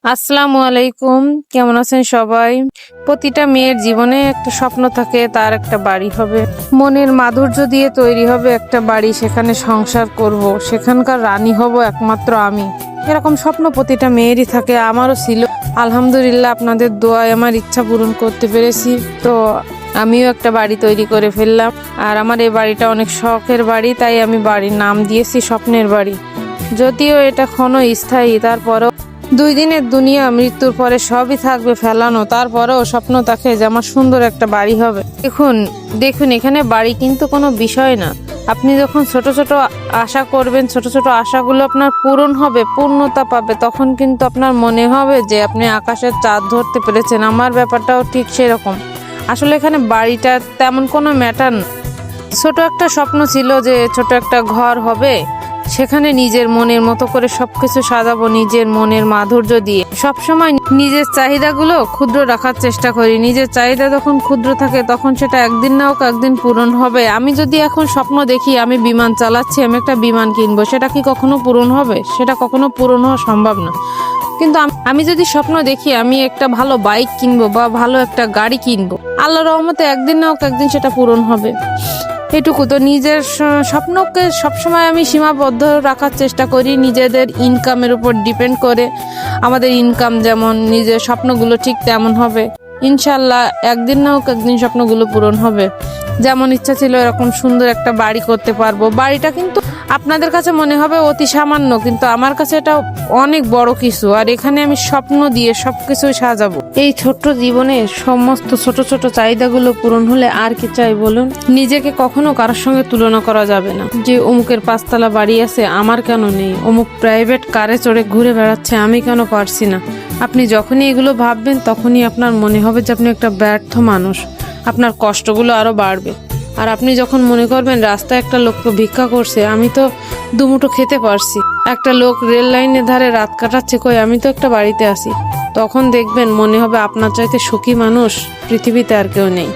আসসালামু আলাইকুম। কেমন আছেন সবাই? প্রতিটা মেয়ের জীবনে একটা স্বপ্ন থাকে, তার একটা বাড়ি হবে, মনের মাধুর্য দিয়ে তৈরি হবে একটা বাড়ি, সেখানে সংসার করব, সেখানকার রানী হব একমাত্র আমি। এরকম স্বপ্ন প্রতিটা মেয়েরই থাকে, আমারও ছিল। আলহামদুলিল্লাহ, আপনাদের দোয়ায় আমার ইচ্ছা পূরণ করতে পেরেছি। তো আমিও একটা বাড়ি তৈরি করে ফেললাম। আর আমার এই বাড়িটা অনেক শখের বাড়ি, তাই আমি বাড়ির নাম দিয়েছি স্বপ্নের বাড়ি। যদিও এটা ক্ষণস্থায়ী, তারপরেও 2 দিনের দুনিয়া, মৃত্যুর পরে সবই থাকবে ফেলানো, তারপরেও স্বপ্ন থাকে যে আমার সুন্দর একটা বাড়ি হবে। দেখুন দেখুন এখানে বাড়ি কিন্তু কোনো বিষয় না। আপনি যখন ছোট ছোট আশা করবেন, ছোট ছোট আশাগুলো আপনার পূরণ হবে, পূর্ণতা পাবে, তখন কিন্তু আপনার মনে হবে যে আপনি আকাশের চাঁদ ধরতে পেরেছেন। আমার ব্যাপারটাও ঠিক সেরকম। আসলে এখানে বাড়িটা তেমন কোনো ম্যাটার না। ছোট একটা স্বপ্ন ছিল যে ছোট একটা ঘর হবে, সেখানে নিজের মনের মতো করে সবকিছু সাজাবো, নিজের মনের মাধুর্য দিয়ে। সবসময় নিজের চাহিদাগুলো ক্ষুদ্র রাখার চেষ্টা করি। নিজের চাহিদা যখন ক্ষুদ্র থাকে, তখন সেটা একদিন না হোক একদিন পূরণ হবে। আমি যদি এখন স্বপ্ন দেখি আমি বিমান চালাচ্ছি, আমি একটা বিমান কিনবো, সেটা কি কখনো পূরণ হবে? সেটা কখনো পূরণ হওয়া সম্ভব না। কিন্তু আমি যদি স্বপ্ন দেখি আমি একটা ভালো বাইক কিনবো বা ভালো একটা গাড়ি কিনবো, আল্লাহর রহমতে একদিন না হোক একদিন সেটা পূরণ হবে। এটুকু তো। নিজের স্বপ্নকে সবসময় আমি সীমাবদ্ধ রাখার চেষ্টা করি, নিজেদের ইনকামের উপর ডিপেন্ড করে। আমাদের ইনকাম যেমন, নিজের স্বপ্নগুলো ঠিক তেমন হবে। ইনশাল্লাহ একদিন না হোক একদিন স্বপ্নগুলো পূরণ হবে। যেমন ইচ্ছা ছিল এরকম সুন্দর একটা বাড়ি করতে পারবো। বাড়িটা কিন্তু আপনাদের কাছে মনে হবে অতি সামান্য, কিন্তু আমার কাছে এটা অনেক বড় কিছু। আর এখানে আমি স্বপ্ন দিয়ে সবকিছু সাজাবো। এই ছোট্ট জীবনে সমস্ত ছোট ছোট চাহিদাগুলো পূরণ হলে আর কি চাই বলুন? নিজেকে কখনো কারোর সঙ্গে তুলনা করা যাবে না। যে অমুকের 5 তলা বাড়ি আছে, আমার কেন নেই? অমুক প্রাইভেট কারে চড়ে ঘুরে বেড়াচ্ছে, আমি কেন পারছি না? আপনি যখনই এগুলো ভাববেন, তখনই আপনার মনে হবে যে আপনি একটা ব্যর্থ মানুষ। আপনার কষ্টগুলো আরো বাড়বে। আর আপনি যখন মনে করবেন রাস্তায় একটা লোক তো ভিক্ষা করছে, আমি তো দুমুঠো খেতে পারছি, একটা লোক রেল লাইনের ধারে রাত কাটাচ্ছে, কই আমি তো একটা বাড়িতে আছি, তখন দেখবেন মনে হবে আপনার চাইতে সুখী মানুষ পৃথিবীতে আর কেউ নেই।